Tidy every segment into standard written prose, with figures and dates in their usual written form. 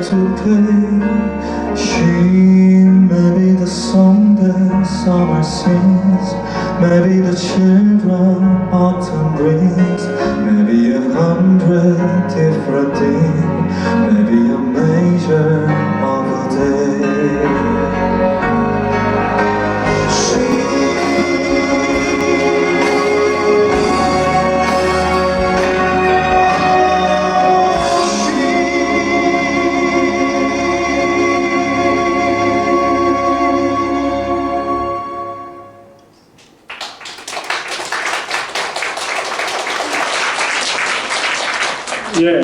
to play. She may be the song that summer sings, maybe the children autumn brings, maybe 100 different things, maybe a measure of a day. 예,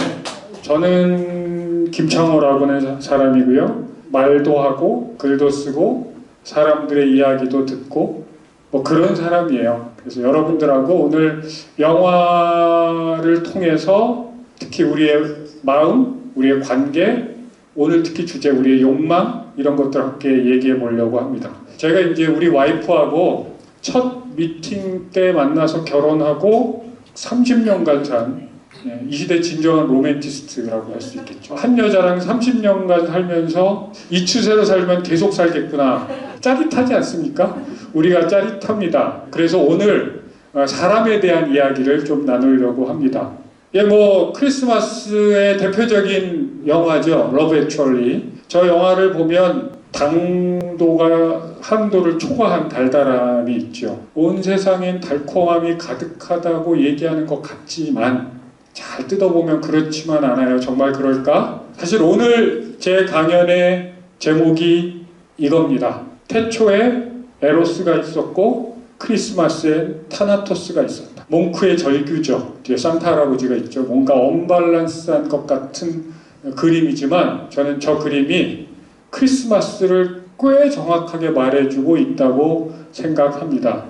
저는 김창호라고 하는 사람이고요. 말도 하고 글도 쓰고 사람들의 이야기도 듣고 뭐 그런 사람이에요. 그래서 여러분들하고 오늘 영화를 통해서 특히 우리의 마음, 우리의 관계, 오늘 특히 주제 우리의 욕망 이런 것들 함께 얘기해 보려고 합니다. 제가 이제 우리 와이프하고 첫 미팅 때 만나서 결혼하고 30년간 산 이 시대 진정한 로맨티스트라고 할 수 있겠죠. 한 여자랑 30년간 살면서 이 추세로 살면 계속 살겠구나. 짜릿하지 않습니까? 우리가 짜릿합니다. 그래서 오늘 사람에 대한 이야기를 좀 나누려고 합니다. 예, 뭐 크리스마스의 대표적인 영화죠. 러브 액츄얼리. 저 영화를 보면 당도가 한도를 초과한 달달함이 있죠. 온 세상엔 달콤함이 가득하다고 얘기하는 것 같지만 잘 뜯어보면 그렇지만 않아요. 정말 그럴까? 사실 오늘 제 강연의 제목이 이겁니다. 태초에 에로스가 있었고 크리스마스엔 타나토스가 있었다. 몽크의 절규죠. 뒤에 산타 할아버지가 있죠. 뭔가 언밸런스한 것 같은 그림이지만 저는 저 그림이 크리스마스를 꽤 정확하게 말해주고 있다고 생각합니다.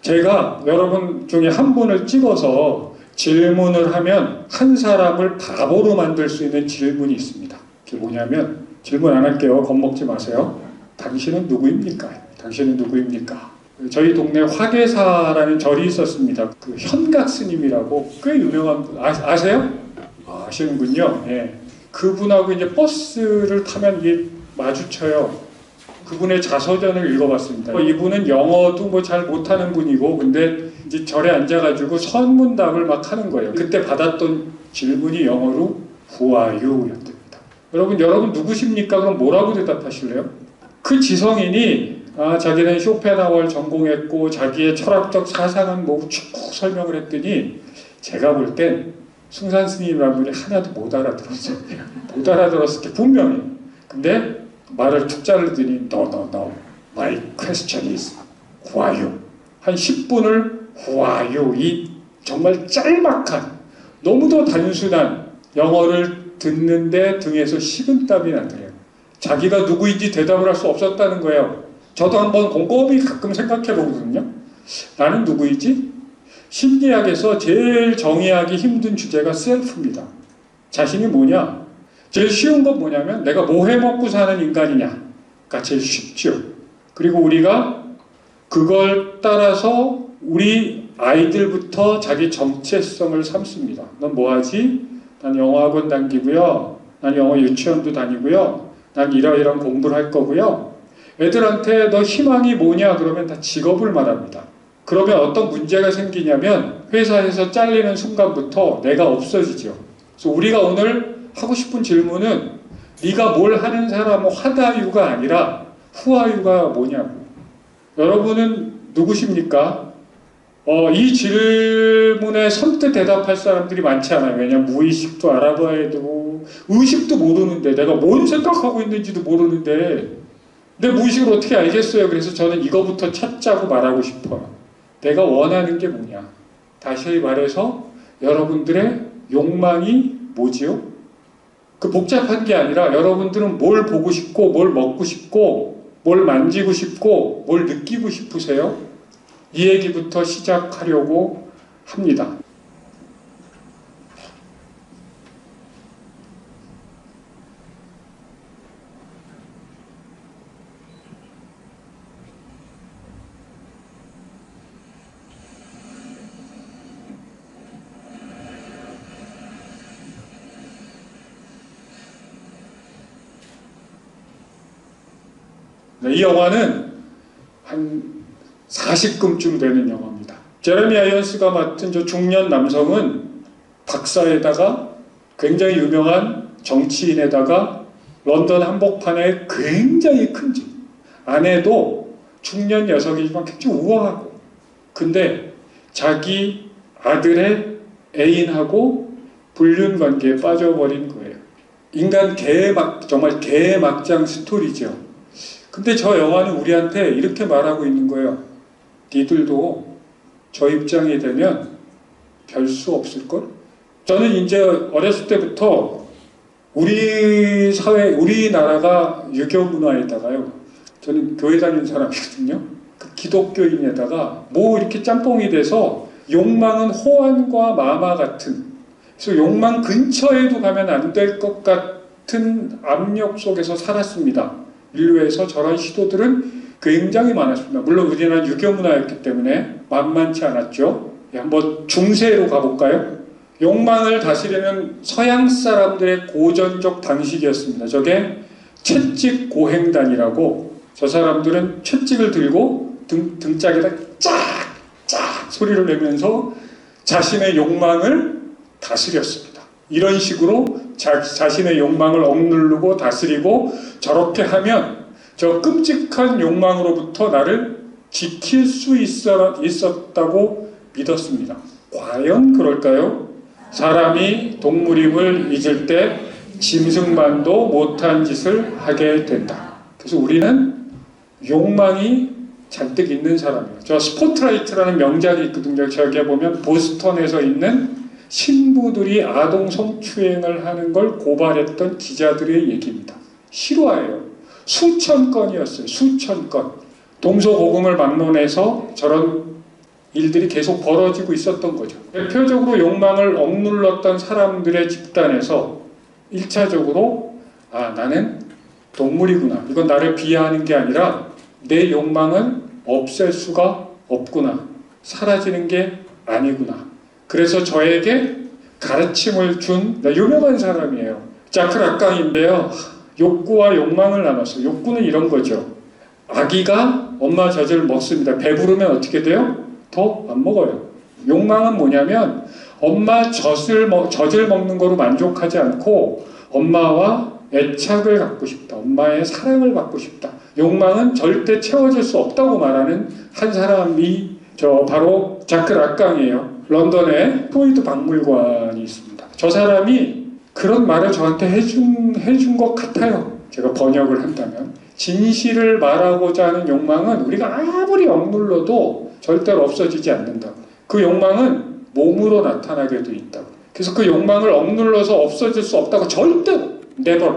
제가 여러분 중에 한 분을 찍어서 질문을 하면 한 사람을 바보로 만들 수 있는 질문이 있습니다. 그게 뭐냐면 질문 안 할게요. 겁먹지 마세요. 당신은 누구입니까? 당신은 누구입니까? 저희 동네 화계사라는 절이 있었습니다. 그 현각 스님이라고 꽤 유명한 분 아세요? 아시는군요. 예. 그분하고 이제 버스를 타면 이게 마주쳐요. 그분의 자서전을 읽어봤습니다. 이분은 영어도 뭐 잘 못하는 분이고, 근데 이제 절에 앉아가지고 선문답을 막 하는 거예요. 그때 받았던 질문이 영어로 Who are you? 였답니다. 여러분 누구십니까? 그럼 뭐라고 대답하실래요? 그 지성인이 자기는 쇼펜하우어를 전공했고 자기의 철학적 사상은 뭐 쭉 설명을 했더니 제가 볼 땐 숭산 스님이라는 분이 하나도 못 알아들었어요. 못 알아들었을 게 분명히. 근데 말을 툭 자르더니 No. My question is Who are you? 한 10분을 Who are you? 이 정말 짤막한 너무도 단순한 영어를 듣는데 등에서 식은땀이 나더래요. 자기가 누구인지 대답을 할 수 없었다는 거예요. 저도 한번 곰곰이 가끔 생각해 보거든요. 나는 누구이지? 심리학에서 제일 정의하기 힘든 주제가 셀프입니다. 자신이 뭐냐? 제일 쉬운 건 뭐냐면 내가 뭐 해먹고 사는 인간이냐가 제일 쉽죠. 그리고 우리가 그걸 따라서 우리 아이들부터 자기 정체성을 삼습니다. 넌 뭐하지? 난 영어학원 다니고요. 난 영어 유치원도 다니고요. 난 이러이러한 공부를 할 거고요. 애들한테 너 희망이 뭐냐? 그러면 다 직업을 말합니다. 그러면 어떤 문제가 생기냐면 회사에서 잘리는 순간부터 내가 없어지죠. 그래서 우리가 오늘 하고 싶은 질문은 네가 뭘 하는 사람은 화다유가 아니라 후아유가 뭐냐고. 여러분은 누구십니까? 이 질문에 선뜻 대답할 사람들이 많지 않아요. 왜냐하면 무의식도 알아봐야 되고 의식도 모르는데 내가 뭔 생각하고 있는지도 모르는데 내 무의식을 어떻게 알겠어요? 그래서 저는 이거부터 찾자고 말하고 싶어요. 내가 원하는 게 뭐냐? 다시 말해서 여러분들의 욕망이 뭐지요? 그 복잡한 게 아니라 여러분들은 뭘 보고 싶고 뭘 먹고 싶고 뭘 만지고 싶고 뭘 느끼고 싶으세요? 이 얘기부터 시작하려고 합니다. 있습니다. 이 영화는 한 40금쯤 되는 영화입니다. 제레미 아이언스가 맡은 저 중년 남성은 박사에다가 굉장히 유명한 정치인에다가 런던 한복판에 굉장히 큰 집, 아내도 중년 여성이지만 굉장히 우아하고, 근데 자기 아들의 애인하고 불륜 관계에 빠져버린 거예요. 인간 정말 개막장 스토리죠. 근데 저 영화는 우리한테 이렇게 말하고 있는 거예요. 니들도 저 입장이 되면 별 수 없을걸? 저는 이제 어렸을 때부터 우리 사회, 우리나라가 유교 문화에다가요, 저는 교회 다니는 사람이거든요. 그 기독교인에다가 뭐 이렇게 짬뽕이 돼서 욕망은 호환과 마마 같은, 그래서 욕망 근처에도 가면 안 될 것 같은 압력 속에서 살았습니다. 인류에서 저런 시도들은 굉장히 많았습니다. 물론 우리나라는 유교 문화였기 때문에 만만치 않았죠. 한번 중세로 가볼까요? 욕망을 다스리는 서양 사람들의 고전적 방식이었습니다. 저게 채찍 고행단이라고, 저 사람들은 채찍을 들고 등짝에다 짝짝 소리를 내면서 자신의 욕망을 다스렸습니다. 이런 식으로 자신의 욕망을 억누르고 다스리고, 저렇게 하면 저 끔찍한 욕망으로부터 나를 지킬 수 있었다고 믿었습니다. 과연 그럴까요? 사람이 동물임을 잊을 때 짐승만도 못한 짓을 하게 된다. 그래서 우리는 욕망이 잔뜩 있는 사람이에요. 저 스포트라이트라는 명작이 있거든요. 저기에 보면 보스턴에서 있는 신부들이 아동 성추행을 하는 걸 고발했던 기자들의 얘기입니다. 실화예요. 수천 건이었어요. 수천 건. 동서고금을 막론해서 저런 일들이 계속 벌어지고 있었던 거죠. 대표적으로 욕망을 억눌렀던 사람들의 집단에서 1차적으로 나는 동물이구나. 이건 나를 비하하는 게 아니라 내 욕망은 없앨 수가 없구나. 사라지는 게 아니구나. 그래서 저에게 가르침을 준 유명한 사람이에요. 자크 락강인데요. 욕구와 욕망을 나눴어요. 욕구는 이런 거죠. 아기가 엄마 젖을 먹습니다. 배부르면 어떻게 돼요? 더 안 먹어요. 욕망은 뭐냐면 엄마 젖을 먹는 거로 만족하지 않고 엄마와 애착을 갖고 싶다. 엄마의 사랑을 받고 싶다. 욕망은 절대 채워질 수 없다고 말하는 한 사람이 바로 자크 락강이에요. 런던에 프로이드 박물관이 있습니다. 저 사람이 그런 말을 저한테 해준 것 같아요. 제가 번역을 한다면. 진실을 말하고자 하는 욕망은 우리가 아무리 억눌러도 절대로 없어지지 않는다. 그 욕망은 몸으로 나타나게 돼 있다. 그래서 그 욕망을 억눌러서 없어질 수 없다고 절대로 never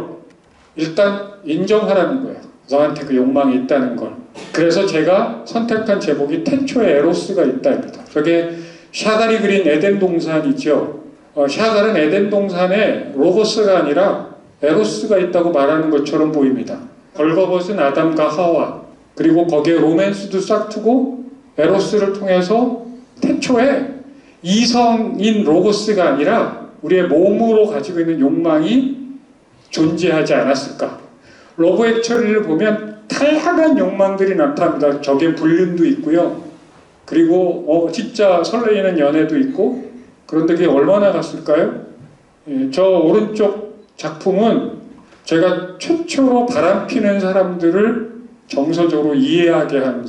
일단 인정하라는 거예요. 너한테 그 욕망이 있다는 걸. 그래서 제가 선택한 제목이 태초에 에로스가 있다입니다. 저게 샤갈이 그린 에덴 동산이죠. 샤갈은 에덴 동산에 로고스가 아니라 에로스가 있다고 말하는 것처럼 보입니다. 벌거벗은 아담과 하와, 그리고 거기에 로맨스도 싹트고 에로스를 통해서 태초에 이성인 로고스가 아니라 우리의 몸으로 가지고 있는 욕망이 존재하지 않았을까. 러브 액츄얼리를 보면 다양한 욕망들이 나타납니다. 저게 불륜도 있고요. 그리고 진짜 설레이는 연애도 있고. 그런데 그게 얼마나 갔을까요? 저 오른쪽 작품은 제가 최초로 바람피는 사람들을 정서적으로 이해하게 한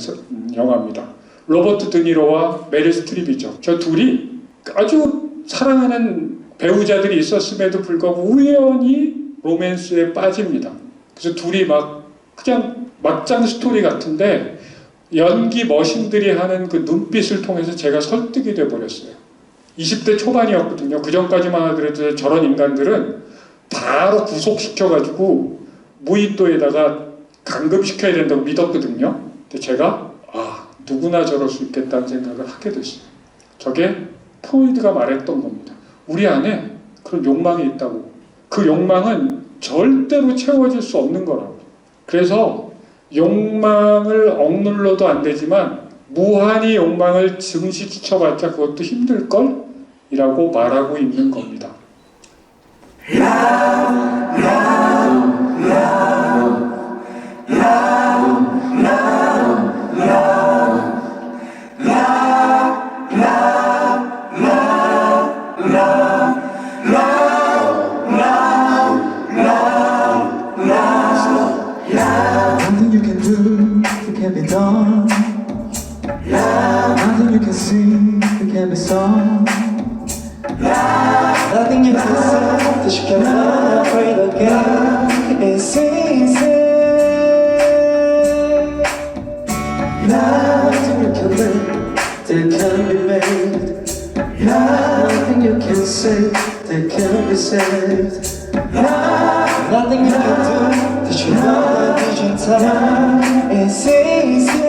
영화입니다. 로버트 드니로와 메릴 스트립이죠. 저 둘이 아주 사랑하는 배우자들이 있었음에도 불구하고 우연히 로맨스에 빠집니다. 그래서 둘이 그냥 막장 스토리 같은데 연기 머신들이 하는 그 눈빛을 통해서 제가 설득이 돼버렸어요. 20대 초반이었거든요. 그 전까지만 하더라도 저런 인간들은 바로 구속시켜가지고 무인도에다가 감금시켜야 된다고 믿었거든요. 근데 제가 누구나 저럴 수 있겠다는 생각을 하게 됐어요. 저게 프로이드가 말했던 겁니다. 우리 안에 그런 욕망이 있다고. 그 욕망은 절대로 채워질 수 없는 거라고. 그래서 욕망을 억눌러도 안 되지만 무한히 욕망을 증식시켜봤자 그것도 힘들걸? 이라고 말하고 있는 겁니다. love, love, love, love. can't be done. Nothing you can see that can't be sung. Nothing you can say that you cannot afraid again. It's easy. Nothing you can make that can be made. Nothing you can say that can be saved. Nothing you can do that you know that you time is easy.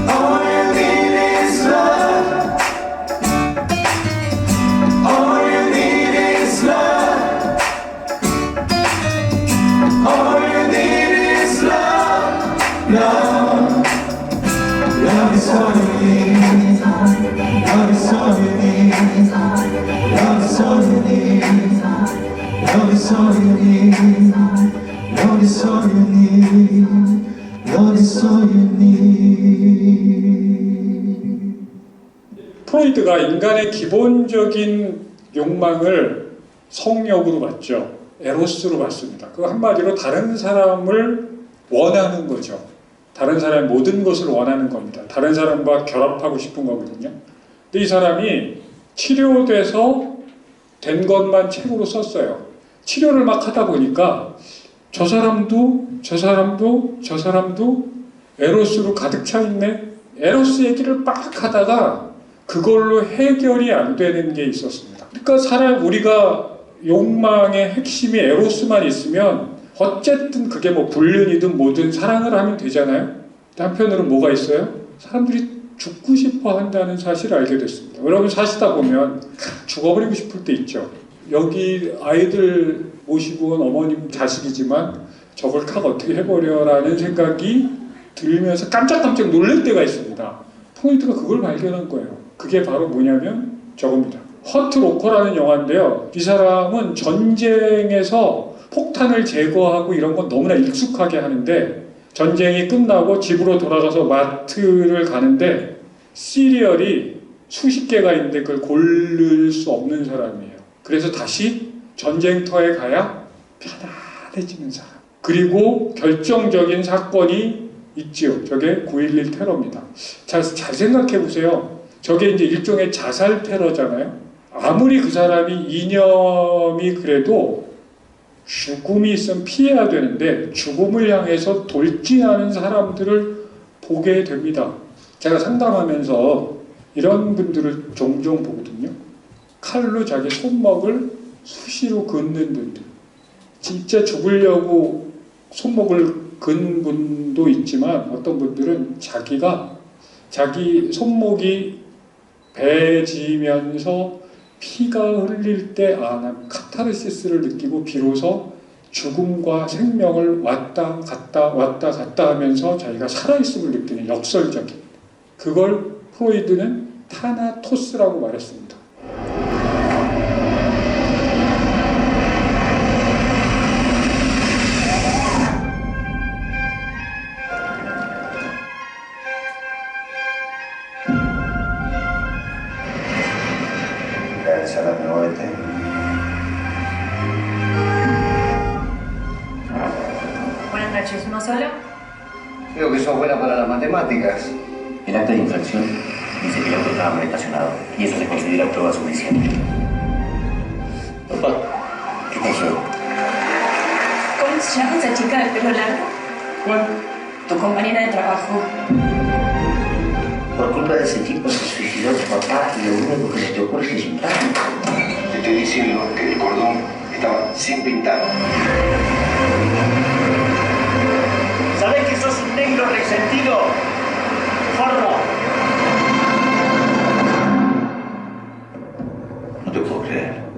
All you need is love. All you need is love. All you need is love. Love. Love is all you need. Love is all you need. Love is all you need. Love is all you need. Love is all you need. Love is all you need. 프로이드가 인간의 기본적인 욕망을 성욕으로 봤죠. 에로스로 봤습니다. 그 한마디로 다른 사람을 원하는 거죠. 다른 사람의 모든 것을 원하는 겁니다. 다른 사람과 결합하고 싶은 거거든요. 근데 이 사람이 치료돼서 된 것만 책으로 썼어요. 치료를 막 하다 보니까 저 사람도 에로스로 가득 차 있네. 에로스 얘기를 막 하다가 그걸로 해결이 안 되는 게 있었습니다. 그러니까 우리가 욕망의 핵심이 에로스만 있으면 어쨌든 그게 뭐 불륜이든 뭐든 사랑을 하면 되잖아요. 한편으로는 뭐가 있어요? 사람들이 죽고 싶어 한다는 사실을 알게 됐습니다. 여러분 사시다 보면 죽어버리고 싶을 때 있죠. 여기 아이들 모시고 온 어머님 자식이지만 저걸 칵 어떻게 해버려라는 생각이 들면서 깜짝깜짝 놀랄 때가 있습니다. 프로이트가 그걸 발견한 거예요. 그게 바로 뭐냐면 저겁니다. 허트 로커라는 영화인데요. 이 사람은 전쟁에서 폭탄을 제거하고 이런 건 너무나 익숙하게 하는데 전쟁이 끝나고 집으로 돌아가서 마트를 가는데 시리얼이 수십 개가 있는데 그걸 고를 수 없는 사람이에요. 그래서 다시 전쟁터에 가야 편안해지는 사람. 그리고 결정적인 사건이 있지요. 저게 9.11 테러입니다. 잘 생각해 보세요. 저게 이제 일종의 자살 테러잖아요. 아무리 그 사람이 이념이 그래도 죽음이 있으면 피해야 되는데 죽음을 향해서 돌진하는 사람들을 보게 됩니다. 제가 상담하면서 이런 분들을 종종 보거든요. 칼로 자기 손목을 수시로 긋는 분들. 진짜 죽으려고 손목을 긋는 분도 있지만 어떤 분들은 자기 손목이 배지면서 피가 흘릴 때 난 카타르시스를 느끼고 비로소 죽음과 생명을 왔다 갔다 하면서 자기가 살아있음을 느끼는 역설적인 그걸 프로이드는 타나토스라고 말했습니다. Buenas noches, ¿no solo? Creo que sos buena para las matemáticas. El acta de infracción dice que el auto estaba mal estacionado y eso se considera prueba suficiente. Papá, ¿Qué pasó? ¿Cómo se llama esa chica de pelo largo? ¿Cuál? Tu compañera de trabajo. Por culpa de ese tipo se suicidó tu papá y lo único que se te ocurre es insultarme. te estoy diciendo que el cordón estaba sin pintar. ¿Sabés que sos un negro resentido? ¡Forro! No te puedo creer.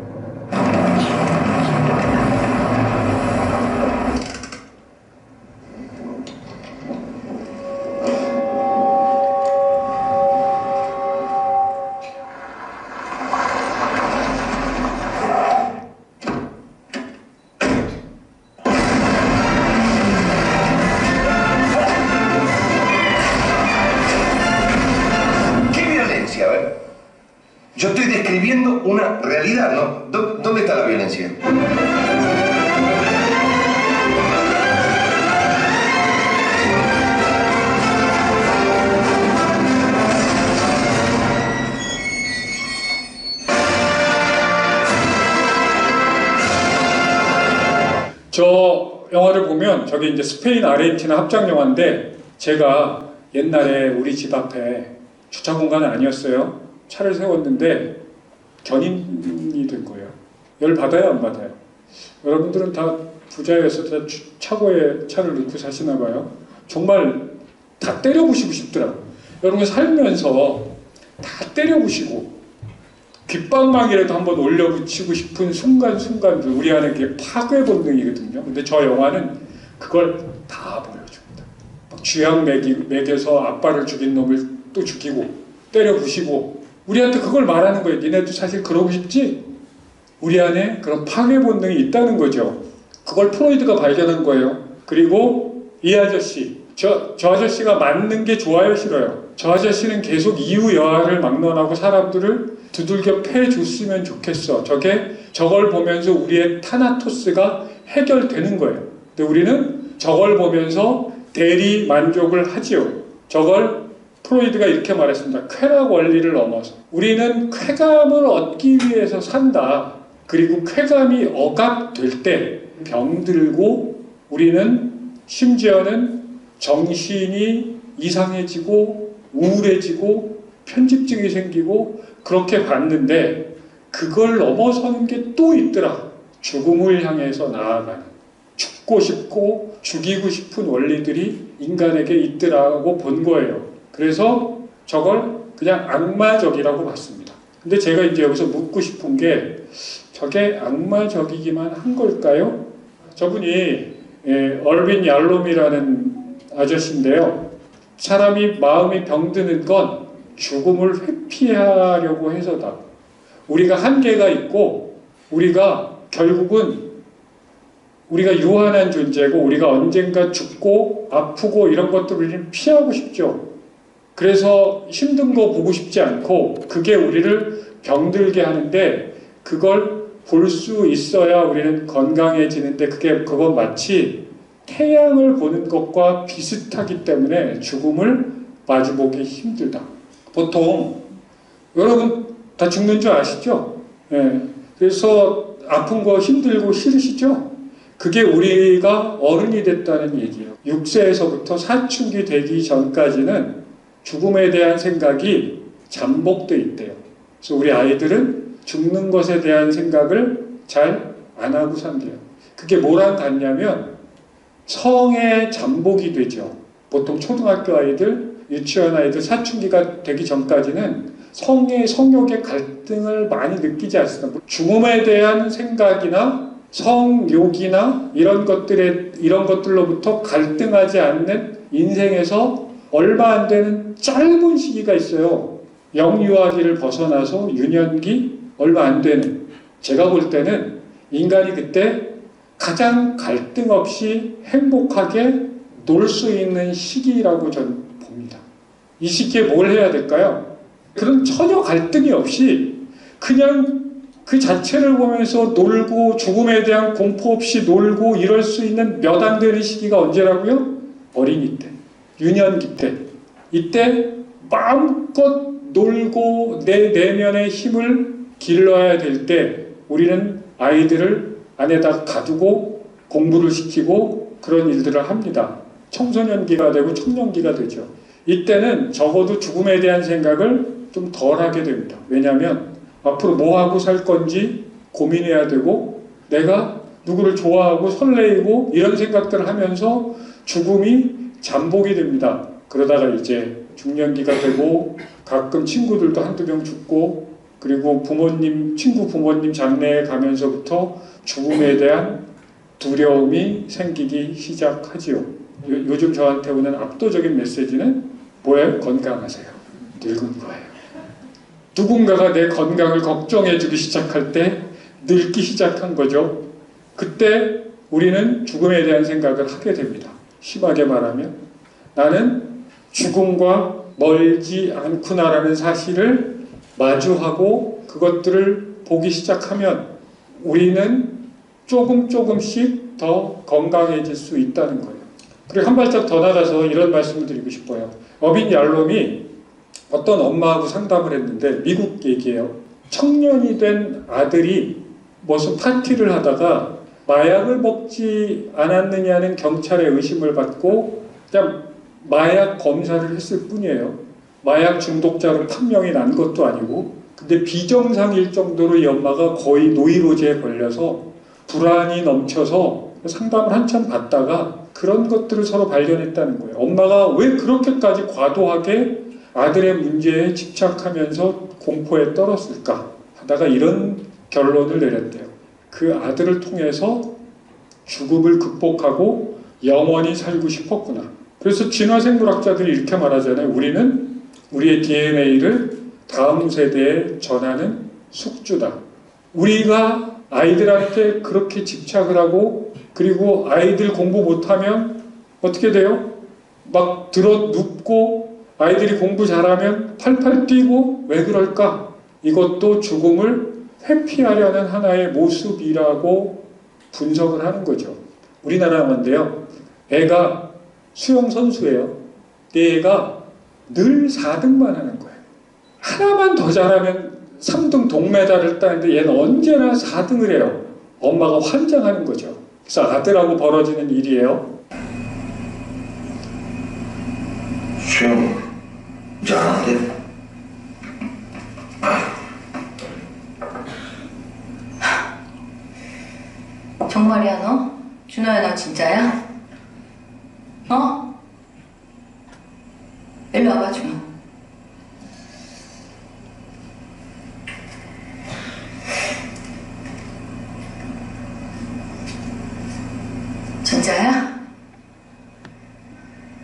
Yo estoy describiendo una realidad, ¿no? ¿Dónde está la violencia? 영화를 보면 저게 이제 스페인 아르헨티나 합작 영화인데 제가 옛날에 우리 집 앞에 주차 공간은 아니었어요. 차를 세웠는데 견인이 된 거예요. 열 받아요, 안 받아요? 여러분들은 다 부자여서 다 차고에 차를 넣고 사시나 봐요. 정말 다 때려부시고 싶더라고요. 여러분 살면서 다 때려부시고 귓방망이라도 한번 올려붙이고 싶은 순간순간들 우리 안에 그게 파괴 본능이거든요. 근데 저 영화는 그걸 다 보여줍니다. 막 쥐약 먹여서 아빠를 죽인 놈을 또 죽이고 때려부시고 우리한테 그걸 말하는 거예요. 니네도 사실 그러고 싶지? 우리 안에 그런 파괴 본능이 있다는 거죠. 그걸 프로이드가 발견한 거예요. 그리고 이 아저씨, 저 아저씨가 맞는 게 좋아요, 싫어요? 저 아저씨는 계속 이유 여하를 막론하고 사람들을 두들겨 패줬으면 좋겠어. 저걸 보면서 우리의 타나토스가 해결되는 거예요. 근데 우리는 저걸 보면서 대리 만족을 하지요. 저걸 프로이드가 이렇게 말했습니다. 쾌락 원리를 넘어서 우리는 쾌감을 얻기 위해서 산다. 그리고 쾌감이 억압될 때 병들고 우리는 심지어는 정신이 이상해지고 우울해지고 편집증이 생기고 그렇게 봤는데 그걸 넘어서는 게 또 있더라. 죽음을 향해서 나아가는 죽고 싶고 죽이고 싶은 원리들이 인간에게 있더라고 본 거예요. 그래서 저걸 그냥 악마적이라고 봤습니다. 근데 제가 이제 여기서 묻고 싶은 게 저게 악마적이기만 한 걸까요? 저분이 얼빈 얄롬이라는 아저씨인데요. 사람이 마음이 병드는 건 죽음을 회피하려고 해서다. 우리가 한계가 있고 우리가 결국은 우리가 유한한 존재고 우리가 언젠가 죽고 아프고 이런 것들을 피하고 싶죠. 그래서 힘든 거 보고 싶지 않고 그게 우리를 병들게 하는데 그걸 볼 수 있어야 우리는 건강해지는데 그건 마치 태양을 보는 것과 비슷하기 때문에 죽음을 마주보기 힘들다. 보통 여러분 다 죽는 줄 아시죠? 그래서 아픈 거 힘들고 싫으시죠? 그게 우리가 어른이 됐다는 얘기예요. 6세에서부터 사춘기 되기 전까지는 죽음에 대한 생각이 잠복돼 있대요. 그래서 우리 아이들은 죽는 것에 대한 생각을 잘 안 하고 산대요. 그게 뭐랑 같냐면 성에 잠복이 되죠. 보통 초등학교 아이들, 유치원 아이들 사춘기가 되기 전까지는 성욕의 갈등을 많이 느끼지 않습니다. 죽음에 대한 생각이나 성욕이나 이런 것들로부터 갈등하지 않는 인생에서 얼마 안 되는 짧은 시기가 있어요. 영유아기를 벗어나서 유년기 얼마 안 되는. 제가 볼 때는 인간이 그때 가장 갈등 없이 행복하게 놀 수 있는 시기라고 저는 봅니다. 이 시기에 뭘 해야 될까요? 그런 전혀 갈등이 없이 그냥 그 자체를 보면서 놀고 죽음에 대한 공포 없이 놀고 이럴 수 있는 몇 안 되는 시기가 언제라고요? 어린이 때, 유년기 때. 이때 마음껏 놀고 내 내면의 힘을 길러야 될 때 우리는 아이들을 안에다 가두고 공부를 시키고 그런 일들을 합니다. 청소년기가 되고 청년기가 되죠. 이때는 적어도 죽음에 대한 생각을 좀 덜 하게 됩니다. 왜냐하면 앞으로 뭐 하고 살 건지 고민해야 되고 내가 누구를 좋아하고 설레이고 이런 생각들을 하면서 죽음이 잠복이 됩니다. 그러다가 이제 중년기가 되고 가끔 친구들도 한두 명 죽고 그리고 친구 부모님 장례에 가면서부터 죽음에 대한 두려움이 생기기 시작하지요. 요즘 저한테 오는 압도적인 메시지는 뭐예요? 건강하세요. 늙은 거예요. 누군가가 내 건강을 걱정해주기 시작할 때 늙기 시작한 거죠. 그때 우리는 죽음에 대한 생각을 하게 됩니다. 심하게 말하면 나는 죽음과 멀지 않구나라는 사실을 마주하고 그것들을 보기 시작하면 우리는 조금씩 더 건강해질 수 있다는 거예요. 그리고 한 발짝 더 나가서 이런 말씀을 드리고 싶어요. 어빈 얄롬이 어떤 엄마하고 상담을 했는데 미국 얘기예요. 청년이 된 아들이 무슨 파티를 하다가 마약을 먹지 않았느냐는 경찰의 의심을 받고 그냥 마약 검사를 했을 뿐이에요. 마약 중독자로 판명이 난 것도 아니고, 근데 비정상일 정도로 이 엄마가 거의 노이로제에 걸려서 불안이 넘쳐서 상담을 한참 받다가 그런 것들을 서로 발견했다는 거예요. 엄마가 왜 그렇게까지 과도하게 아들의 문제에 집착하면서 공포에 떨었을까 하다가 이런 결론을 내렸대요. 그 아들을 통해서 죽음을 극복하고 영원히 살고 싶었구나. 그래서 진화생물학자들이 이렇게 말하잖아요. 우리는 우리의 DNA를 다음 세대에 전하는 숙주다. 우리가 아이들한테 그렇게 집착을 하고, 그리고 아이들 공부 못하면 어떻게 돼요? 막 들어 눕고, 아이들이 공부 잘하면 팔팔 뛰고. 왜 그럴까? 이것도 죽음을 회피하려는 하나의 모습이라고 분석을 하는 거죠. 우리나라만데요, 애가 수영 선수예요. 내 애가 늘 4등만 하는 거예요. 하나만 더 잘하면 3등 동메달을 따는데 얘는 언제나 4등을 해요. 엄마가 환장하는 거죠. 그래서 아들하고 벌어지는 일이에요. 수영 잘하는데? 정말이야 너? 준호야 너 진짜야? 어? 일로 와봐 준호. 진짜야?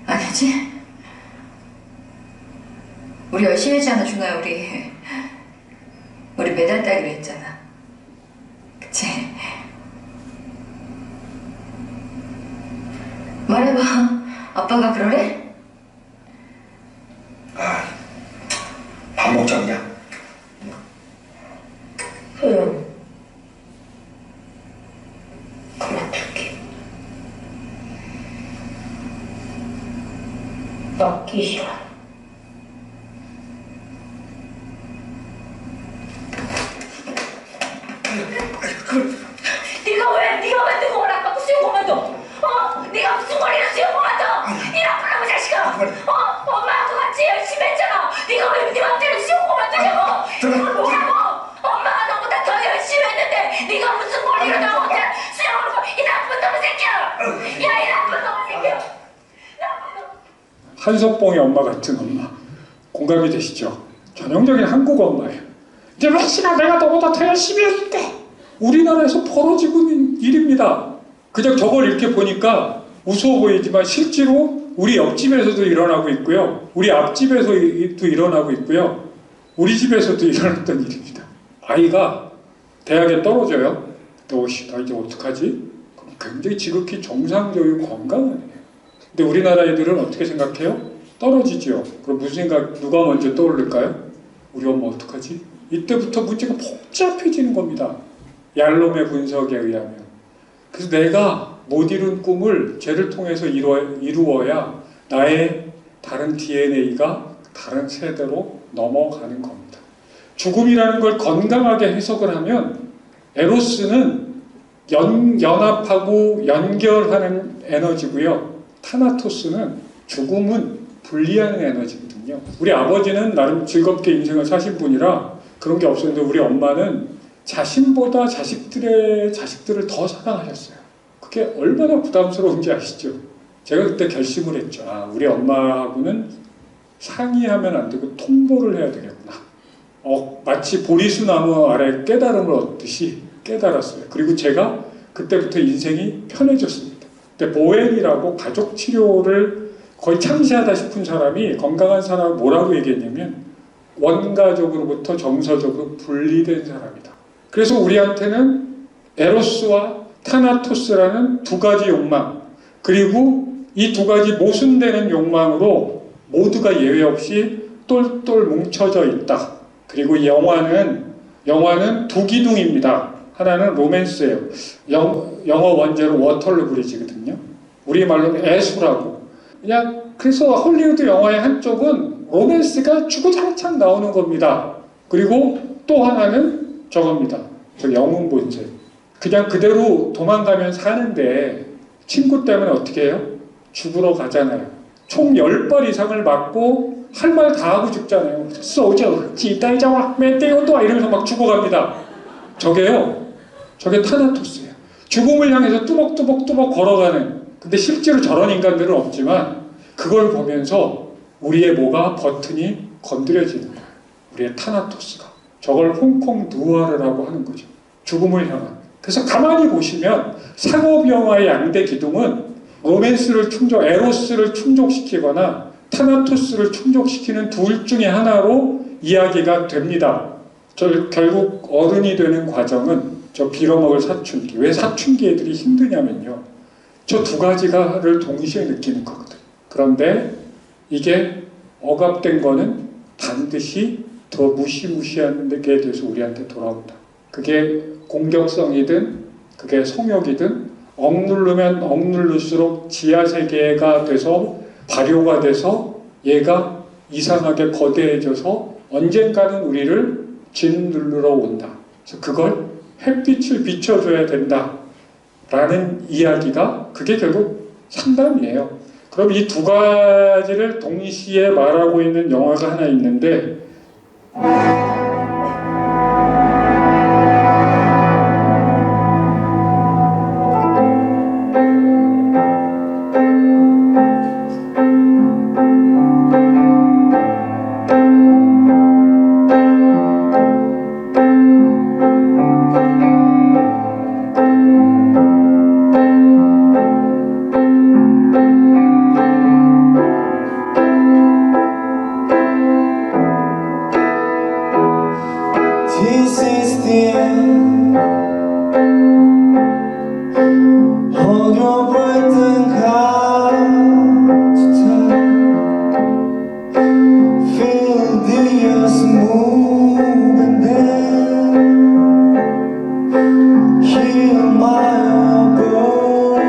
아니지? 우리 열심히 했잖아 준호야. 우리 메달 따기로 했잖아. 그치? 말해봐. 아빠가 그러래? 밥 먹자 그냥. 소영. 그만둘게. 먹기 싫어. 네가 왜 뜨거운 아빠고 수영 그만둬? 네가 무슨 머리로 수영 그만둬? 이 나쁜 놈의 자식아! 엄마하고 같이 열심히 했잖아. 네가 왜 네 맘대로 수영 그만두냐고? 이걸 뭐라고? 엄마가 너보다 더 열심히 했는데 네가 무슨 머리로 나 혼자 수영을 이 나쁜 놈의 새끼야! 야, 이 나쁜 놈의 새끼야! 한석봉의 엄마 같은 엄마. 공감이 되시죠? 전형적인 한국 엄마예요. 이제 몇 시간 내가 너보다 더 열심히 했는데. 우리나라에서 벌어지고 있는 일입니다. 그냥 저걸 이렇게 보니까 우스워 보이지만 실제로 우리 옆집에서도 일어나고 있고요. 우리 앞집에서도 일어나고 있고요. 우리 집에서도 일어났던 일입니다. 아이가 대학에 떨어져요. 나 이제 어떡하지? 그럼 굉장히 지극히 정상적이고 건강한 애예요. 근데 우리나라 애들은 어떻게 생각해요? 떨어지죠. 그럼 무슨 생각, 누가 먼저 떠오를까요? 우리 엄마 어떡하지? 이때부터 문제가 복잡해지는 겁니다. 얄롬의 분석에 의하면. 그래서 내가 못 이룬 꿈을 쟤를 통해서 이루어야 나의 다른 DNA가 다른 세대로 넘어가는 겁니다. 죽음이라는 걸 건강하게 해석을 하면 에로스는 연합하고 연결하는 에너지고요. 타나토스는 죽음은 분리하는 에너지거든요. 우리 아버지는 나름 즐겁게 인생을 사신 분이라 그런 게 없었는데 우리 엄마는 자신보다 자식들을 더 사랑하셨어요. 그게 얼마나 부담스러운지 아시죠? 제가 그때 결심을 했죠. 우리 엄마하고는 상의하면 안 되고 통보를 해야 되겠구나. 마치 보리수나무 아래 깨달음을 얻듯이 깨달았어요. 그리고 제가 그때부터 인생이 편해졌습니다. 근데 보웬이라고 가족 치료를 거의 창시하다 싶은 사람이 건강한 사람을 뭐라고 얘기했냐면 원가적으로부터 정서적으로 분리된 사람이다. 그래서 우리한테는 에로스와 타나토스라는 두 가지 욕망, 그리고 이 두 가지 모순되는 욕망으로 모두가 예외 없이 똘똘 뭉쳐져 있다. 그리고 영화는 두 기둥입니다. 하나는 로맨스예요. 영어 원제로 워털루 브리지거든요. 우리말로는 애수라고. 그래서 헐리우드 영화의 한쪽은 로맨스가 주구장창 나오는 겁니다. 그리고 또 하나는 저겁니다. 저 영웅 본색. 그냥 그대로 도망가면 사는데 친구 때문에 어떻게 해요? 죽으러 가잖아요. 총 10발 이상을 맞고 할 말 다 하고 죽잖아요. 쏘죠, 지달자와 멘테오도와 이러면서 막 죽어갑니다. 저게요. 저게 타나토스예요. 죽음을 향해서 뚜벅뚜벅 걸어가는. 근데 실제로 저런 인간들은 없지만 그걸 보면서 우리의 뭐가 버튼이 건드려지는 거예요. 우리의 타나토스가. 저걸 홍콩 누아르라고 하는 거죠. 죽음을 향한. 그래서 가만히 보시면 상업 영화의 양대 기둥은 로맨스를 에로스를 충족시키거나 타나토스를 충족시키는 둘 중에 하나로 이야기가 됩니다. 결국 어른이 되는 과정은 저 빌어먹을 사춘기. 왜 사춘기 애들이 힘드냐면요. 저 두 가지를 동시에 느끼는 거거든. 그런데 이게 억압된 거는 반드시 더 무시무시한 게 돼서 우리한테 돌아온다. 그게 공격성이든 그게 성욕이든 억누르면 억누를수록 지하세계가 돼서 발효가 돼서 얘가 이상하게 거대해져서 언젠가는 우리를 짓누르러 온다. 그래서 그걸 햇빛을 비춰줘야 된다. 라는 이야기가 그게 결국 상담이에요. 그럼 이 두 가지를 동시에 말하고 있는 영화가 하나 있는데 This is the end. 어려웠던 가치다. Feel the years moving there. Hear my voice.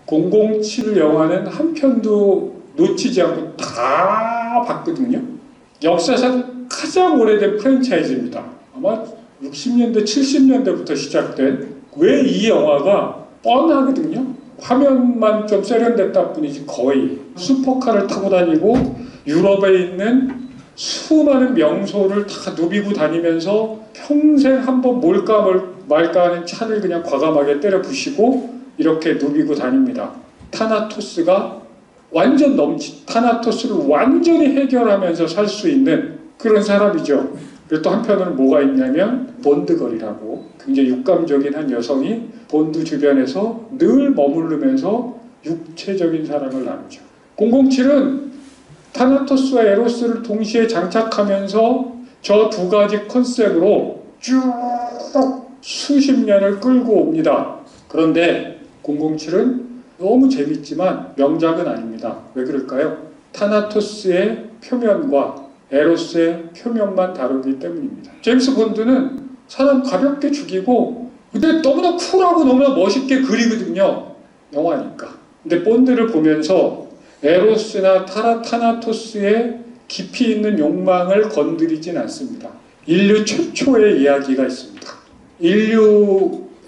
007 영화는 한 편도 놓치지 않고 다 봤거든요. 역사상 가장 오래된 프랜차이즈입니다. 아마 60년대, 70년대부터 시작된. 왜 이 영화가 뻔하거든요. 화면만 좀 세련됐다 뿐이지 거의 슈퍼카를 타고 다니고 유럽에 있는 수많은 명소를 다 누비고 다니면서 평생 한번 몰까 말까 하는 차를 그냥 과감하게 때려 부시고 이렇게 누비고 다닙니다. 타나토스가 타나토스를 완전히 해결하면서 살 수 있는 그런 사람이죠. 그리고 또 한편으로는 뭐가 있냐면 본드걸이라고 굉장히 육감적인 한 여성이 본드 주변에서 늘 머무르면서 육체적인 사랑을 나누죠. 007은 타나토스와 에로스를 동시에 장착하면서 저 두 가지 컨셉으로 쭉 수십 년을 끌고 옵니다. 그런데 007은 너무 재밌지만 명작은 아닙니다. 왜 그럴까요? 타나토스의 표면과 에로스의 표면만 다루기 때문입니다. 제임스 본드는 사람 가볍게 죽이고 근데 너무나 쿨하고 너무나 멋있게 그리거든요. 영화니까. 근데 본드를 보면서 에로스나 타나토스의 깊이 있는 욕망을 건드리진 않습니다. 인류 최초의 이야기가 있습니다.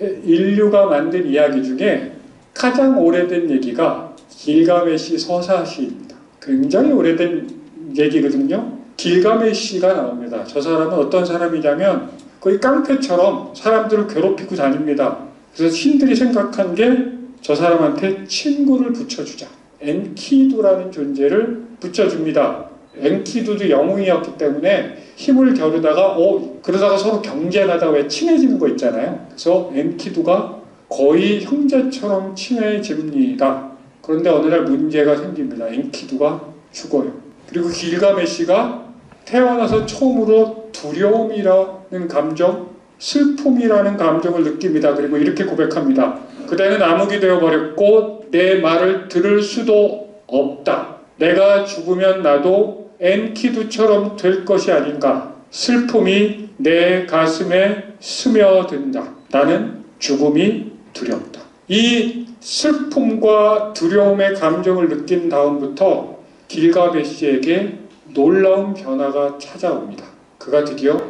인류가 만든 이야기 중에 가장 오래된 얘기가 길가메시 서사시입니다. 굉장히 오래된 얘기거든요. 길가메시가 나옵니다. 저 사람은 어떤 사람이냐면 거의 깡패처럼 사람들을 괴롭히고 다닙니다. 그래서 신들이 생각한 게 저 사람한테 친구를 붙여주자. 엔키두라는 존재를 붙여줍니다. 엔키두도 영웅이었기 때문에 힘을 겨루다가 그러다가 서로 경쟁하다가 왜 친해지는 거 있잖아요. 그래서 엔키두가 거의 형제처럼 친해집니다. 그런데 어느 날 문제가 생깁니다. 엔키두가 죽어요. 그리고 길가메시가 태어나서 처음으로 두려움이라는 감정, 슬픔이라는 감정을 느낍니다. 그리고 이렇게 고백합니다. 그대는 암흑이 되어버렸고 내 말을 들을 수도 없다. 내가 죽으면 나도 엔키두처럼 될 것이 아닌가. 슬픔이 내 가슴에 스며든다. 나는 죽음이 두렵다. 이 슬픔과 두려움의 감정을 느낀 다음부터 길가메시에게 놀라운 변화가 찾아옵니다. 그가 드디어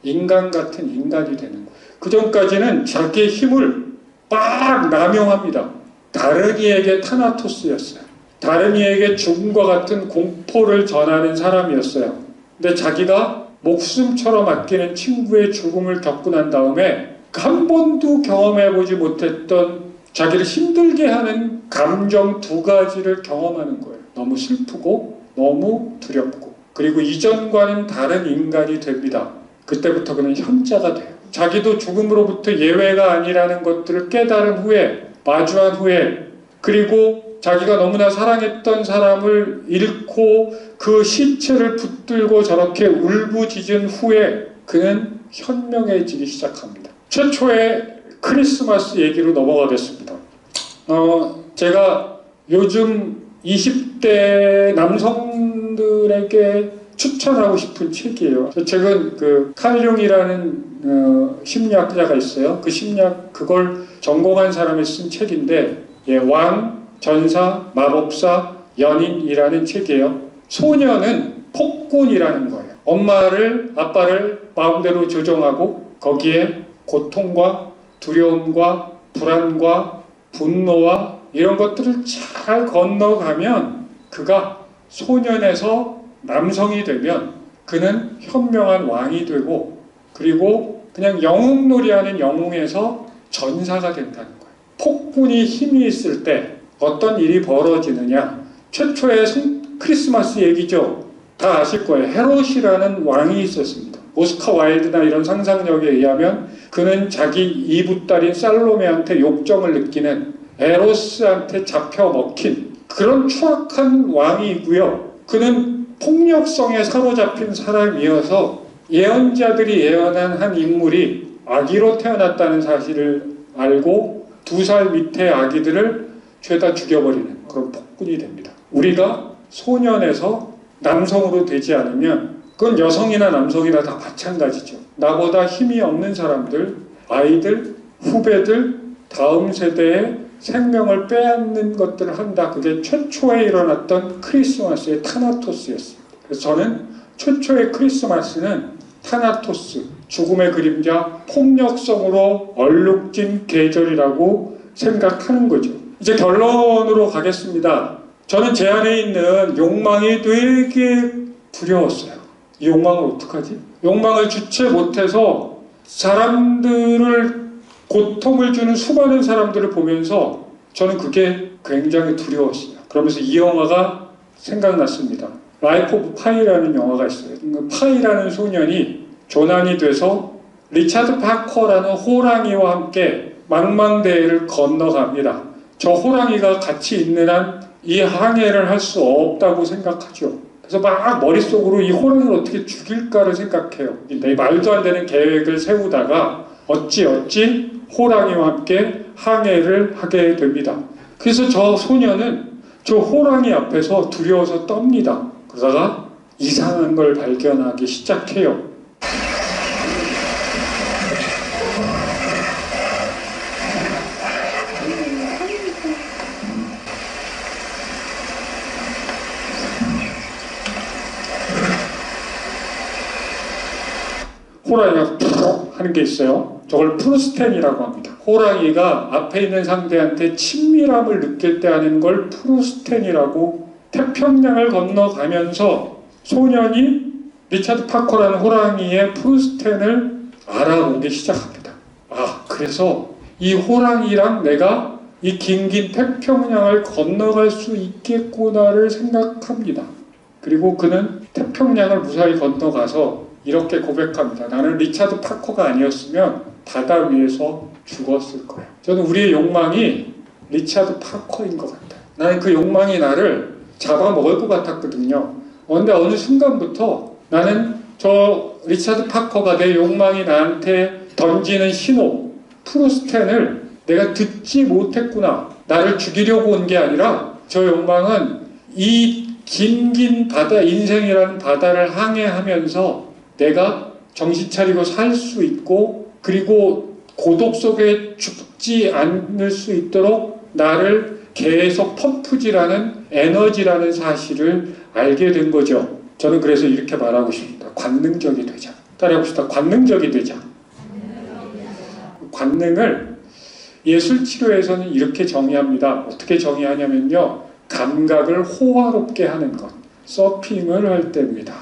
인간 같은 인간이 되는 거예요. 그 전까지는 자기의 힘을 막 남용합니다. 다른 이에게 타나토스였어요. 다른 이에게 죽음과 같은 공포를 전하는 사람이었어요. 근데 자기가 목숨처럼 아끼는 친구의 죽음을 겪고 난 다음에 한 번도 경험해보지 못했던 자기를 힘들게 하는 감정 두 가지를 경험하는 거예요. 너무 슬프고 너무 두렵고, 그리고 이전과는 다른 인간이 됩니다. 그때부터 그는 현자가 돼요. 자기도 죽음으로부터 예외가 아니라는 것들을 깨달은 후에, 마주한 후에, 그리고 자기가 너무나 사랑했던 사람을 잃고 그 시체를 붙들고 저렇게 울부짖은 후에 그는 현명해지기 시작합니다. 최초의 크리스마스 얘기로 넘어가겠습니다. 제가 요즘 20대 남성들에게 추천하고 싶은 책이에요. 최근 칼 융이라는 심리학자가 있어요. 그 심리학 그걸 전공한 사람이 쓴 책인데, 왕, 전사, 마법사, 연인이라는 책이에요. 소녀는 폭군이라는 거예요. 엄마를, 아빠를 마음대로 조종하고 거기에 고통과 두려움과 불안과 분노와 이런 것들을 잘 건너가면 그가 소년에서 남성이 되면 그는 현명한 왕이 되고, 그리고 그냥 영웅놀이하는 영웅에서 전사가 된다는 거예요. 폭군이 힘이 있을 때 어떤 일이 벌어지느냐. 최초의 크리스마스 얘기죠. 다 아실 거예요. 헤롯이라는 왕이 있었습니다. 오스카 와일드나 이런 상상력에 의하면 그는 자기 이붓딸인 살로메한테 욕정을 느끼는 에로스한테 잡혀 먹힌 그런 추악한 왕이고요. 그는 폭력성에 사로잡힌 사람이어서 예언자들이 예언한 한 인물이 아기로 태어났다는 사실을 알고 2살 밑의 아기들을 죄다 죽여버리는 그런 폭군이 됩니다. 우리가 소년에서 남성으로 되지 않으면 그건 여성이나 남성이나 다 마찬가지죠. 나보다 힘이 없는 사람들, 아이들, 후배들, 다음 세대의 생명을 빼앗는 것들을 한다. 그게 최초에 일어났던 크리스마스의 타나토스였습니다. 그래서 저는 최초의 크리스마스는 타나토스, 죽음의 그림자, 폭력성으로 얼룩진 계절이라고 생각하는 거죠. 이제 결론으로 가겠습니다. 저는 제 안에 있는 욕망이 되게 두려웠어요. 이 욕망을 어떡하지? 욕망을 주체 못해서 사람들을 고통을 주는 수많은 사람들을 보면서 저는 그게 굉장히 두려웠어요. 그러면서 이 영화가 생각났습니다. 라이프 오브 파이라는 영화가 있어요. 파이라는 소년이 조난이 돼서 리차드 파커라는 호랑이와 함께 망망대해를 건너갑니다. 저 호랑이가 같이 있는 한 이 항해를 할 수 없다고 생각하죠. 그래서 막 머릿속으로 이 호랑이를 어떻게 죽일까를 생각해요. 내 말도 안 되는 계획을 세우다가 어찌 호랑이와 함께 항해를 하게 됩니다. 그래서 저 소녀는 저 호랑이 앞에서 두려워서 떱니다. 그러다가 이상한 걸 발견하기 시작해요. 호랑이가 푸르륵 하는 게 있어요. 저걸 프루스텐이라고 합니다. 호랑이가 앞에 있는 상대한테 친밀함을 느낄 때 하는 걸 프루스텐이라고, 태평양을 건너가면서 소년이 리차드 파커라는 호랑이의 프루스텐을 알아보기 시작합니다. 그래서 이 호랑이랑 내가 이 긴긴 태평양을 건너갈 수 있겠구나를 생각합니다. 그리고 그는 태평양을 무사히 건너가서 이렇게 고백합니다. 나는 리차드 파커가 아니었으면 바다 위에서 죽었을 거야. 저는 우리의 욕망이 리차드 파커인 것 같아요. 나는 그 욕망이 나를 잡아먹을 것 같았거든요. 그런데 어느 순간부터 나는 저 리차드 파커가 내 욕망이 나한테 던지는 신호, 프루스텐을 내가 듣지 못했구나. 나를 죽이려고 온 게 아니라 저 욕망은 이 긴 바다, 인생이라는 바다를 항해하면서 내가 정신 차리고 살 수 있고, 그리고 고독 속에 죽지 않을 수 있도록 나를 계속 펌프질하는 에너지라는 사실을 알게 된 거죠. 저는 그래서 이렇게 말하고 싶습니다. 관능적이 되자. 따라해봅시다. 관능적이 되자. 관능을 예술치료에서는 이렇게 정의합니다. 어떻게 정의하냐면요. 감각을 호화롭게 하는 것. 서핑을 할 때입니다.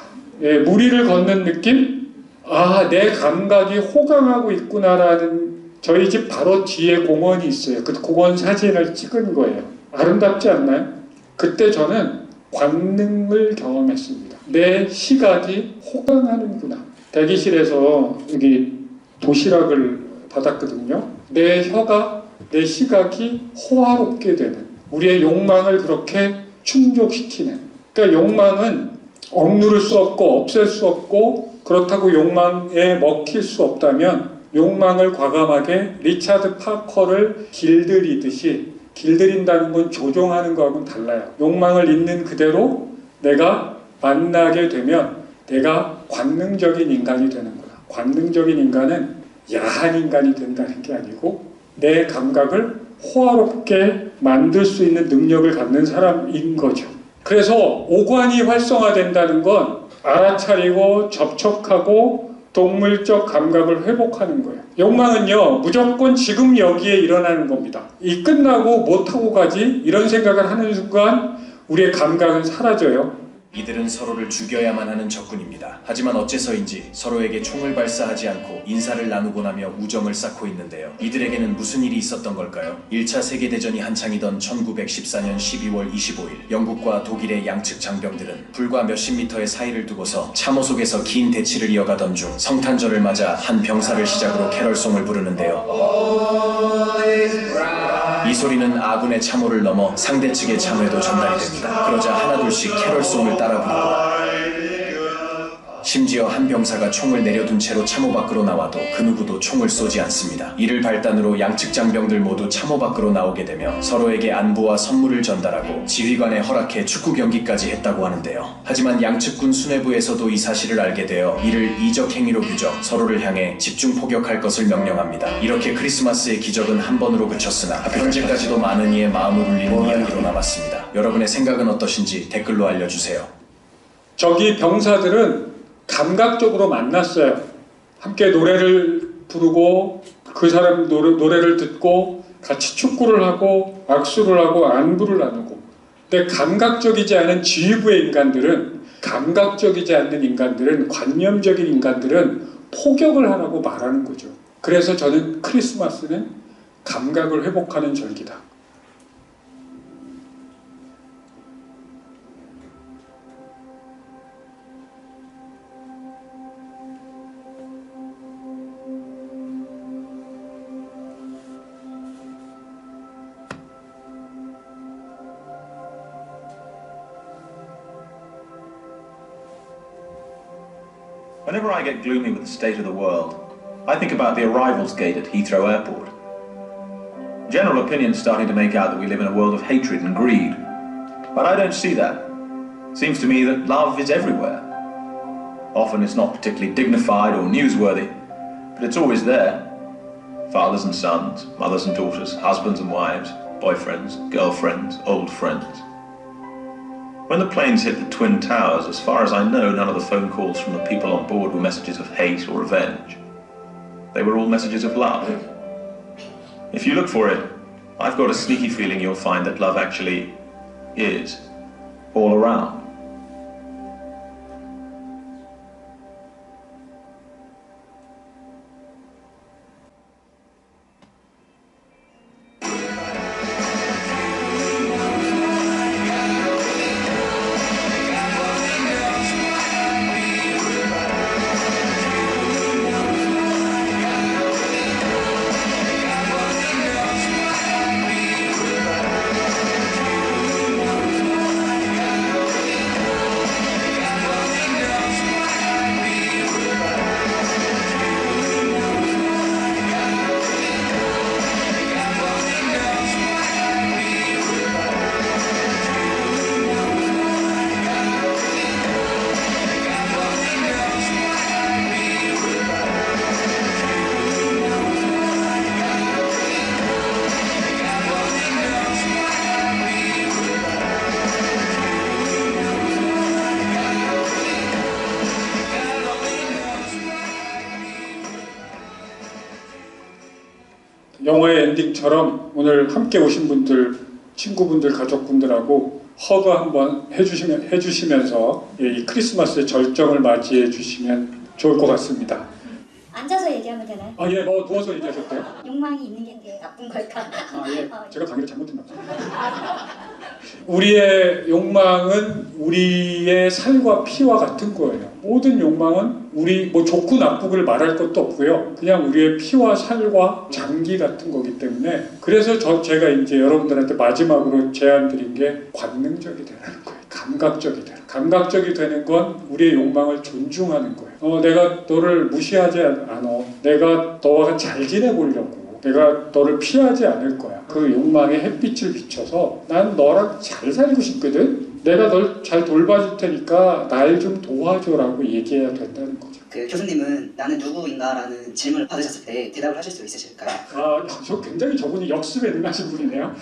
예, 무리를 걷는 느낌? 아, 내 감각이 호강하고 있구나라는, 저희 집 바로 뒤에 공원이 있어요. 그 공원 사진을 찍은 거예요. 아름답지 않나요? 그때 저는 관능을 경험했습니다. 내 시각이 호강하는구나. 대기실에서 여기 도시락을 받았거든요. 내 혀가, 내 시각이 호화롭게 되는, 우리의 욕망을 그렇게 충족시키는. 그러니까 욕망은 억누를 수 없고 없앨 수 없고, 그렇다고 욕망에 먹힐 수 없다면 욕망을 과감하게 리차드 파커를 길들이듯이, 길들인다는 건 조종하는 거하고는 달라요. 욕망을 있는 그대로 내가 만나게 되면 내가 관능적인 인간이 되는구나. 관능적인 인간은 야한 인간이 된다는 게 아니고 내 감각을 호화롭게 만들 수 있는 능력을 갖는 사람인 거죠. 그래서 오관이 활성화된다는 건 알아차리고 접촉하고 동물적 감각을 회복하는 거예요. 욕망은요, 무조건 지금 여기에 일어나는 겁니다. 이 끝나고 못하고 가지? 이런 생각을 하는 순간 우리의 감각은 사라져요. 이들은 서로를 죽여야만 하는 적군입니다. 하지만 어째서인지 서로에게 총을 발사하지 않고 인사를 나누고 나며 우정을 쌓고 있는데요. 이들에게는 무슨 일이 있었던 걸까요? 1차 세계대전이 한창이던 1914년 12월 25일 영국과 독일의 양측 장병들은 불과 몇십 미터의 사이를 두고서 참호 속에서 긴 대치를 이어가던 중 성탄절을 맞아 한 병사를 시작으로 캐럴송을 부르는데요. 이 소리는 아군의 참호를 넘어 상대 측의 참호에도 전달이 됩니다. 그러자 하나둘씩 캐럴송을 따라 부르고, 심지어 한 병사가 총을 내려둔 채로 참호 밖으로 나와도 그 누구도 총을 쏘지 않습니다. 이를 발단으로 양측 장병들 모두 참호 밖으로 나오게 되며 서로에게 안부와 선물을 전달하고 지휘관에 허락해 축구 경기까지 했다고 하는데요. 하지만 양측 군 수뇌부에서도 이 사실을 알게 되어 이를 이적 행위로 규정, 서로를 향해 집중 포격할 것을 명령합니다. 이렇게 크리스마스의 기적은 한 번으로 그쳤으나 현재까지도 많은 이의 마음을 울리는 이야기로 남았습니다. 여러분의 생각은 어떠신지 댓글로 알려주세요. 저기 병사들은 감각적으로 만났어요. 함께 노래를 부르고 그 사람 노래를 듣고 같이 축구를 하고 악수를 하고 안부를 나누고. 근데 감각적이지 않은 지휘부의 인간들은, 감각적이지 않는 인간들은, 관념적인 인간들은 포격을 하라고 말하는 거죠. 그래서 저는 크리스마스는 감각을 회복하는 절기다. Whenever I get gloomy with the state of the world, I think about the arrivals gate at Heathrow Airport. General opinion's starting to make out that we live in a world of hatred and greed. But I don't see that. Seems to me that love is everywhere. Often it's not particularly dignified or newsworthy, but it's always there. Fathers and sons, mothers and daughters, husbands and wives, boyfriends, girlfriends, old friends. When the planes hit the Twin Towers, as far as I know, none of the phone calls from the people on board were messages of hate or revenge. They were all messages of love. If you look for it, I've got a sneaky feeling you'll find that love actually is all around. 영화의 엔딩처럼 오늘 함께 오신 분들, 친구분들, 가족분들하고 허그 한번 해주시면서 이 크리스마스의 절정을 맞이해 주시면 좋을 것 같습니다. 앉아서 얘기하면 되나요? 아, 예, 뭐 누워서 얘기하셨대요? 욕망이 있는 게 나쁜 걸까? 아, 예, 제가 강의를 잘못했나 보죠. 우리의 욕망은 우리의 살과 피와 같은 거예요. 모든 욕망은 우리 뭐 좋고 나쁘고를 말할 것도 없고요. 그냥 우리의 피와 살과 장기 같은 거기 때문에 그래서 제가 이제 여러분들한테 마지막으로 제안드린 게 관능적이 되라는 거예요. 감각적이 되라. 감각적이 되는 건 우리의 욕망을 존중하는 거예요. 내가 너를 무시하지 않아. 내가 너와 잘 지내보려고. 내가 너를 피하지 않을 거야. 그 욕망에 햇빛을 비춰서 난 너랑 잘 살고 싶거든. 내가 널 잘 돌봐줄 테니까 날 좀 도와줘라고 얘기해야 된다는 거죠. 그 교수님은 나는 누구인가라는 질문을 받으셨을 때 대답을 하실 수 있으실까요? 저 굉장히 저분이 역습에 능하신 분이네요.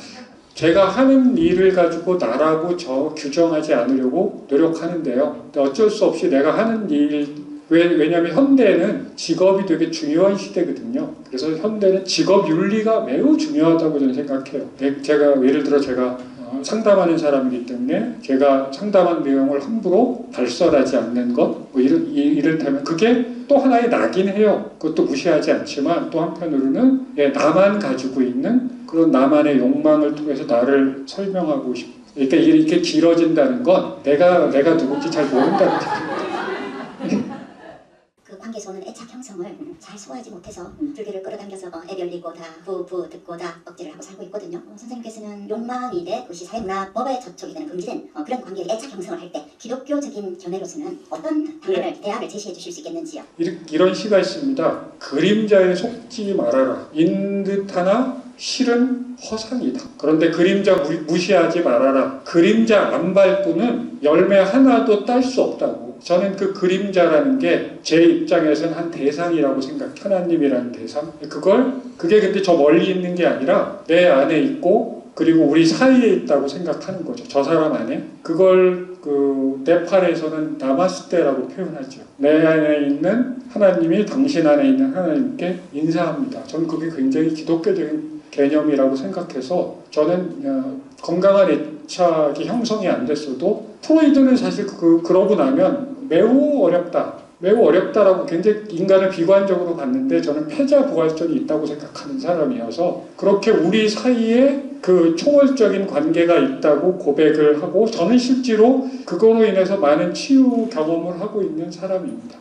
제가 하는 일을 가지고 나라고 규정하지 않으려고 노력하는데요. 어쩔 수 없이 내가 하는 일 왜냐하면 현대는 직업이 되게 중요한 시대거든요. 그래서 현대는 직업 윤리가 매우 중요하다고 저는 생각해요. 제가 예를 들어 제가 상담하는 사람이기 때문에 제가 상담한 내용을 함부로 발설하지 않는 것, 뭐 이를테면 그게 또 하나의 낙인 해요. 그것도 무시하지 않지만 또 한편으로는 나만 가지고 있는 그런 나만의 욕망을 통해서 나를 설명하고 싶어. 그러니까 이렇게 길어진다는 건 내가 누군지 잘 모른다는 얘기입니다. 그 관계에서는 애착 형성을 잘 소화하지 못해서 불길을 끌어당겨서 애별리고 다 부부 듣고 다 억지를 하고 살고 있거든요. 선생님께서는 욕망이 돼 그것이 사회문화법에 저촉이 되는 금지된 그런 관계의 애착 형성을 할 때 기독교적인 견해로서는 어떤 방법을 대안을 제시해 주실 수 있겠는지요? 이런 시가 있습니다. 그림자에 속지 말아라. 인 듯 하나 실은 허상이다. 그런데 그림자 무시하지 말아라. 그림자 안 밟고는 열매 하나도 딸 수 없다고. 저는 그 그림자라는 게 제 입장에서는 한 대상이라고 생각해요. 하나님이라는 대상. 그게 근데 저 멀리 있는 게 아니라 내 안에 있고 그리고 우리 사이에 있다고 생각하는 거죠. 저 사람 안에. 그걸 네팔에서는 나마스테라고 표현하죠. 내 안에 있는 하나님이 당신 안에 있는 하나님께 인사합니다. 저는 그게 굉장히 기독교적인 개념이라고 생각해서 저는 건강한 애착이 형성이 안 됐어도 프로이드는 사실 그러고 나면 매우 어렵다라고 굉장히 인간을 비관적으로 봤는데 저는 패자부활전이 있다고 생각하는 사람이어서 그렇게 우리 사이에 그 초월적인 관계가 있다고 고백을 하고 저는 실제로 그거로 인해서 많은 치유 경험을 하고 있는 사람입니다.